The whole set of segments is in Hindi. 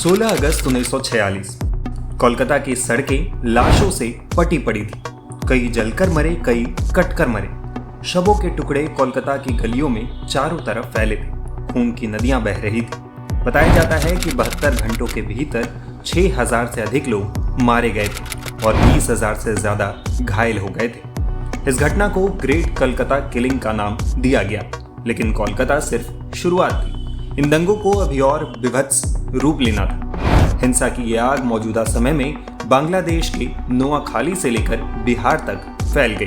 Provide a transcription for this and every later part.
16 अगस्त 1946 कोलकाता की सड़कें लाशों से पटी पड़ी थी। कई जलकर मरे, कई कटकर मरे। शवों के टुकड़े कोलकाता की गलियों में चारों तरफ फैले थे। खून की नदियां बह रही थी। बताया जाता है कि 72 घंटों के भीतर 6000 से अधिक लोग मारे गए थे और 20,000 से ज्यादा घायल हो गए थे। इस घटना को ग्रेट कलकत्ता किलिंग का नाम दिया गया, लेकिन कोलकाता सिर्फ शुरुआत थी। इन दंगों को अभी और विभत्स रूप लेना था। हिंसा की ये आग मौजूदा समय में बांग्लादेश के नोआखाली से लेकर बिहार तक फैल गई।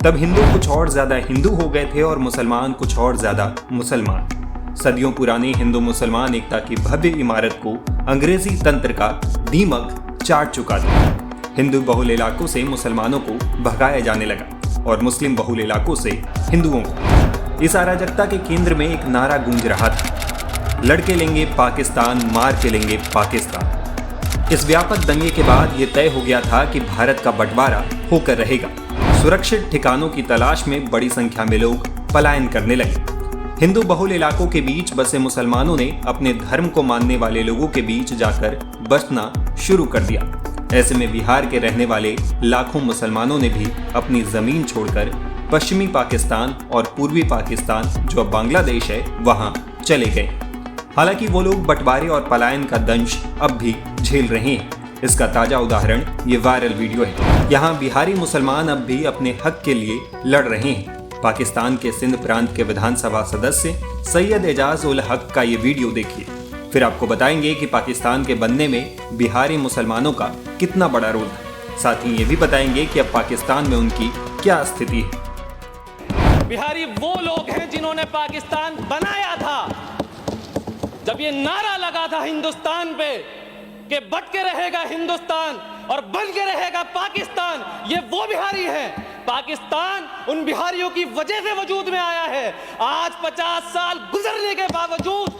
तब हिंदू कुछ और ज्यादा हिंदू हो गए थे और मुसलमान कुछ और ज्यादा मुसलमान। सदियों पुरानी हिंदू मुसलमान एकता की भव्य इमारत को अंग्रेजी तंत्र का दीमक चाट चुका था। हिंदू बहुल इलाकों से मुसलमानों को भगाया जाने लगा और मुस्लिम बहुल इलाकों से हिंदुओं को। इस अराजकता के केंद्र में एक नारा गूंज रहा था, लड़के लेंगे पाकिस्तान, मार के लेंगे पाकिस्तान। इस व्यापक दंगे के बाद ये तय हो गया था कि भारत का बंटवारा होकर रहेगा। सुरक्षित ठिकानों की तलाश में बड़ी संख्या में लोग पलायन करने लगे। हिंदू बहुल इलाकों के बीच बसे मुसलमानों ने अपने धर्म को मानने वाले लोगों के बीच जाकर बसना शुरू कर दिया। ऐसे में बिहार के रहने वाले लाखों मुसलमानों ने भी अपनी जमीन छोड़कर पश्चिमी पाकिस्तान और पूर्वी पाकिस्तान, जो अब बांग्लादेश है, वहां चले गए। हालांकि वो लोग बंटवारे और पलायन का दंश अब भी झेल रहे हैं। इसका ताजा उदाहरण ये वायरल वीडियो है। यहाँ बिहारी मुसलमान अब भी अपने हक के लिए लड़ रहे हैं। पाकिस्तान के सिंध प्रांत के विधानसभा सदस्य सैयद एजाज उल हक का ये वीडियो देखिए, फिर आपको बताएंगे कि पाकिस्तान के बनने में बिहारी मुसलमानों का कितना बड़ा रोल था। साथ ही ये भी बताएंगे कि अब पाकिस्तान में उनकी क्या स्थिति है। बिहारी वो लोग हैं जिन्होंने पाकिस्तान बनाया था। जब ये नारा लगा था हिंदुस्तान पे कि बट के रहेगा हिंदुस्तान और बन के रहेगा पाकिस्तान, ये वो बिहारी हैं। पाकिस्तान उन बिहारियों की वजह से वजूद में आया है। आज 50 साल गुजरने के बावजूद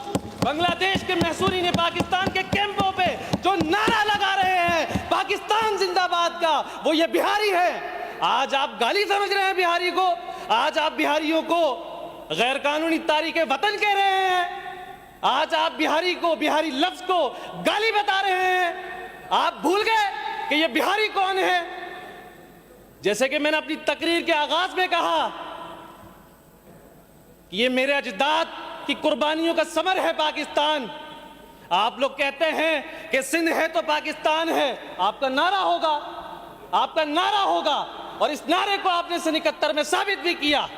बांग्लादेश के महसूरी ने पाकिस्तान के कैंपों पे जो नारा लगा रहे हैं पाकिस्तान जिंदाबाद का, वो ये बिहारी है। आज आप गाली समझ रहे हैं बिहारी को, आज आप बिहारियों को गैर कानूनी तारीके वतन कह रहे हैं, आज आप बिहारी को, बिहारी लफ्ज को गाली बता रहे हैं। आप भूल गए कि ये बिहारी कौन है। जैसे कि मैंने अपनी तकरीर के आगाज में कहा कि ये मेरे अजदाद की कुर्बानियों का समर है पाकिस्तान। आप लोग कहते हैं कि सिंध है तो पाकिस्तान है, आपका नारा होगा, आपका नारा होगा, और इस नारे को आपने सन 71 में साबित भी किया।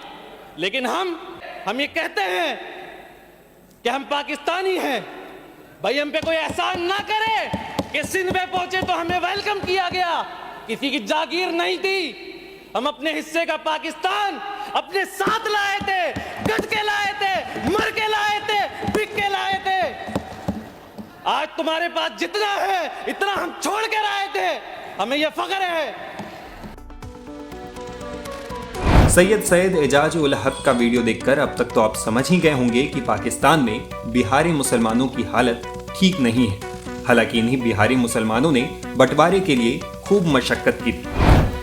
लेकिन हम ये कहते हैं कि हम पाकिस्तानी हैं। भाई हम पे कोई एहसान ना करे कि सिंध में पहुंचे तो हमें वेलकम किया गया, किसी की जागीर नहीं थी। हम अपने हिस्से का पाकिस्तान अपने साथ लाए थे, गज के लाए थे, मर के लाए थे, बिक के लाए थे। आज तुम्हारे पास जितना है इतना हम छोड़ के लाए थे, हमें यह फख्र है। सैयद एजाज उल हक का वीडियो देखकर अब तक तो आप समझ ही गए होंगे कि पाकिस्तान में बिहारी मुसलमानों की हालत ठीक नहीं है। हालांकि इन्हीं बिहारी मुसलमानों ने बंटवारे के लिए खूब मशक्कत की थी।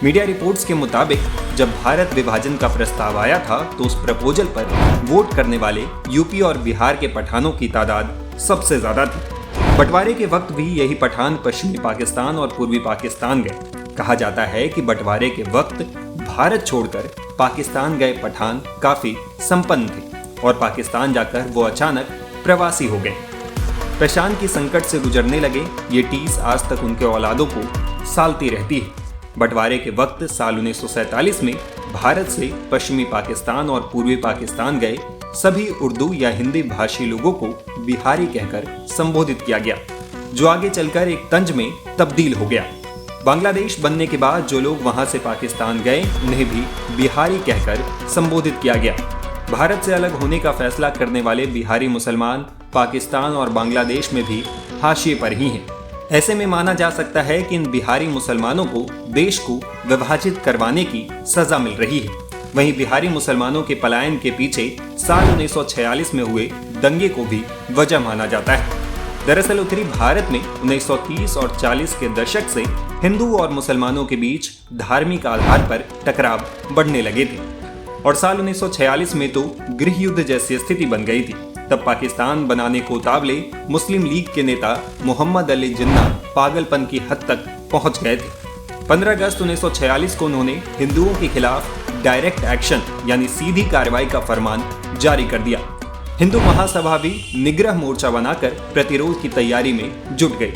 मीडिया रिपोर्ट्स के मुताबिक जब भारत विभाजन का प्रस्ताव आया था तो उस प्रपोजल पर वोट करने वाले यूपी और बिहार के पठानों की तादाद सबसे ज्यादा थी। बंटवारे के वक्त भी यही पठान पश्चिमी पाकिस्तान और पूर्वी पाकिस्तान गए। कहा जाता है कि बंटवारे के वक्त भारत छोड़कर पाकिस्तान गए पठान काफी संपन्न थे और पाकिस्तान जाकर वो अचानक प्रवासी हो गए। पेशान की संकट से गुजरने लगे ये टीस आज तक उनके औलादों को सालती रहती है। बंटवारे के वक्त साल 1947 में भारत से पश्चिमी पाकिस्तान और पूर्वी पाकिस्तान गए सभी उर्दू या हिंदी भाषी लोगों को बिहारी कहकर संबोधित किया गया, जो आगे चलकर एक तंज में तब्दील हो गया। बांग्लादेश बनने के बाद जो लोग वहां से पाकिस्तान गए उन्हें भी बिहारी कहकर संबोधित किया गया। भारत से अलग होने का फैसला करने वाले बिहारी मुसलमान पाकिस्तान और बांग्लादेश में भी हाशिए पर ही हैं। ऐसे में माना जा सकता है कि इन बिहारी मुसलमानों को देश को विभाजित करवाने की सजा मिल रही है। वहीं बिहारी मुसलमानों के पलायन के पीछे साल 1946 में हुए दंगे को भी वजह माना जाता है। दरअसल उत्तरी भारत में 1930 और 40 के दशक से हिंदू और मुसलमानों के बीच धार्मिक आधार पर टकराव बढ़ने लगे थे और साल 1946 में तो गृह युद्ध जैसी स्थिति बन गई थी। तब पाकिस्तान बनाने को उतावले मुस्लिम लीग के नेता मोहम्मद अली जिन्ना पागलपन की हद तक पहुंच गए थे। 15 अगस्त 1946 को उन्होंने हिंदुओं के खिलाफ डायरेक्ट एक्शन यानी सीधी कार्रवाई का फरमान जारी कर दिया। हिंदू महासभा भी निग्रह मोर्चा बनाकर प्रतिरोध की तैयारी में जुट गई।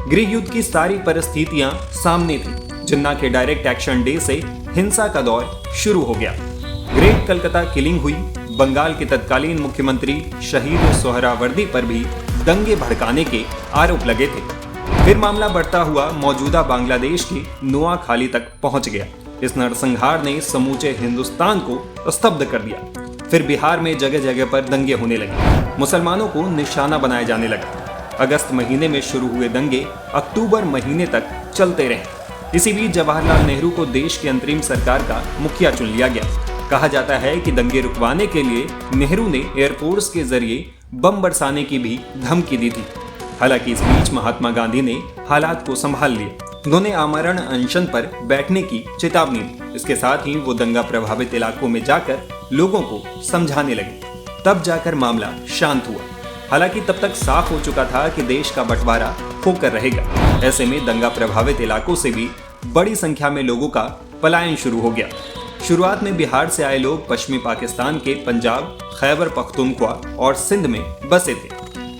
गृह युद्ध की सारी परिस्थितियां सामने थी। जिन्ना के डायरेक्ट एक्शन डे से हिंसा का दौर शुरू हो गया। ग्रेट कलकत्ता किलिंग हुई। बंगाल के तत्कालीन मुख्यमंत्री शहीद सोहरावर्दी पर भी दंगे भड़काने के आरोप लगे थे। फिर मामला बढ़ता हुआ मौजूदा बांग्लादेश के नुआखाली तक पहुंच गया। इस नरसंहार ने समूचे हिंदुस्तान को स्तब्ध कर दिया। फिर बिहार में जगह जगह पर दंगे होने लगे। मुसलमानों को निशाना बनाया जाने लगा। अगस्त महीने में शुरू हुए दंगे अक्टूबर महीने तक चलते रहे। इसी बीच जवाहरलाल नेहरू को देश की अंतरिम सरकार का मुखिया चुन लिया गया। कहा जाता है कि दंगे रुकवाने के लिए नेहरू ने एयरफोर्स के जरिए बम बरसाने की भी धमकी दी थी। हालांकि इस बीच महात्मा गांधी ने हालात को संभाल लिया। उन्होंने आमरण अनशन पर बैठने की चेतावनी दी। इसके साथ ही वो दंगा प्रभावित इलाकों में जाकर लोगों को समझाने लगे। तब जाकर मामला शांत हुआ। हालांकि तब तक साफ हो चुका था कि देश का बंटवारा होकर रहेगा। ऐसे में दंगा प्रभावित इलाकों से भी बड़ी संख्या में लोगों का पलायन शुरू हो गया। शुरुआत में बिहार से आए लोग पश्चिमी पाकिस्तान के पंजाब, खैबर पख्तूनख्वा और सिंध में बसे थे।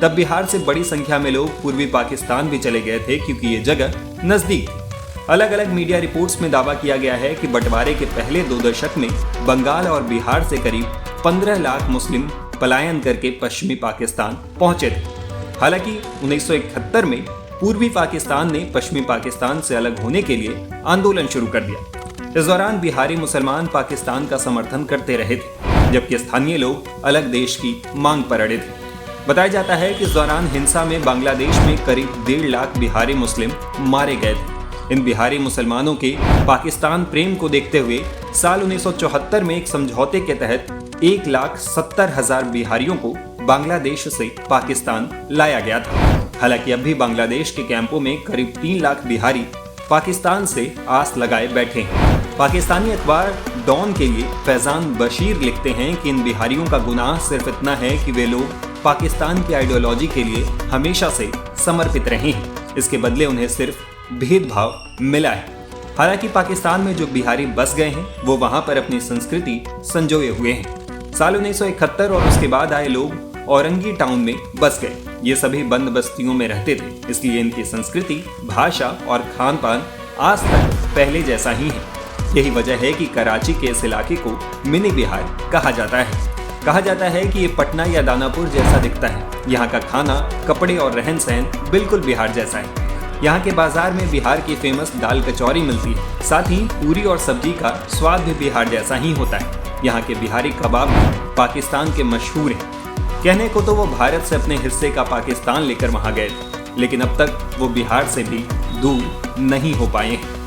तब बिहार से बड़ी संख्या में लोग पूर्वी पाकिस्तान भी चले गए थे क्योंकि ये जगह नजदीक थी। अलग अलग मीडिया रिपोर्ट्स में दावा किया गया है कि बंटवारे के पहले 2 दशक में बंगाल और बिहार से करीब 15 लाख मुस्लिम पलायन करके पश्चिमी पाकिस्तान पहुंचे थे। हालांकि 1971 में पूर्वी पाकिस्तान ने पश्चिमी पाकिस्तान से अलग होने के लिए आंदोलन शुरू कर दिया। इस दौरान बिहारी मुसलमान पाकिस्तान का समर्थन करते रहे थे, जबकि स्थानीय लोग अलग देश की मांग पर अड़े थे। बताया जाता है कि इस दौरान हिंसा में बांग्लादेश में करीब 1.5 लाख बिहारी मुस्लिम मारे गए थे। इन बिहारी मुसलमानों के पाकिस्तान प्रेम को देखते हुए साल 1974 में एक समझौते के तहत 1,70,000 बिहारियों को बांग्लादेश से पाकिस्तान लाया गया था। हालांकि अब भी बांग्लादेश के कैंपों में करीब 3 लाख बिहारी पाकिस्तान से आस लगाए बैठे हैं। पाकिस्तानी अखबार डॉन के लिए फैजान बशीर लिखते हैं कि इन बिहारियों का गुनाह सिर्फ इतना है कि वे लोग पाकिस्तान की आइडियोलॉजी के लिए हमेशा से समर्पित रहे हैं। इसके बदले उन्हें सिर्फ भेदभाव मिला है। हालांकि पाकिस्तान में जो बिहारी बस गए हैं वो वहां पर अपनी संस्कृति संजोए हुए हैं। साल 1971 और उसके बाद आए लोग औरंगी टाउन में बस गए। ये सभी बंद बस्तियों में रहते थे, इसलिए इनकी संस्कृति, भाषा और खान पान आज तक पहले जैसा ही है। यही वजह है कि कराची के इस इलाके को मिनी बिहार कहा जाता है। कहा जाता है कि ये पटना या दानापुर जैसा दिखता है। यहाँ का खाना, कपड़े और रहन सहन बिल्कुल बिहार जैसा है। यहाँ के बाजार में बिहार की फेमस दाल कचौरी मिलती है। साथ ही पूरी और सब्जी का स्वाद भी बिहार जैसा ही होता है। यहाँ के बिहारी कबाब भी पाकिस्तान के मशहूर हैं। कहने को तो वो भारत से अपने हिस्से का पाकिस्तान लेकर वहाँ गए थे, लेकिन अब तक वो बिहार से भी दूर नहीं हो पाए हैं।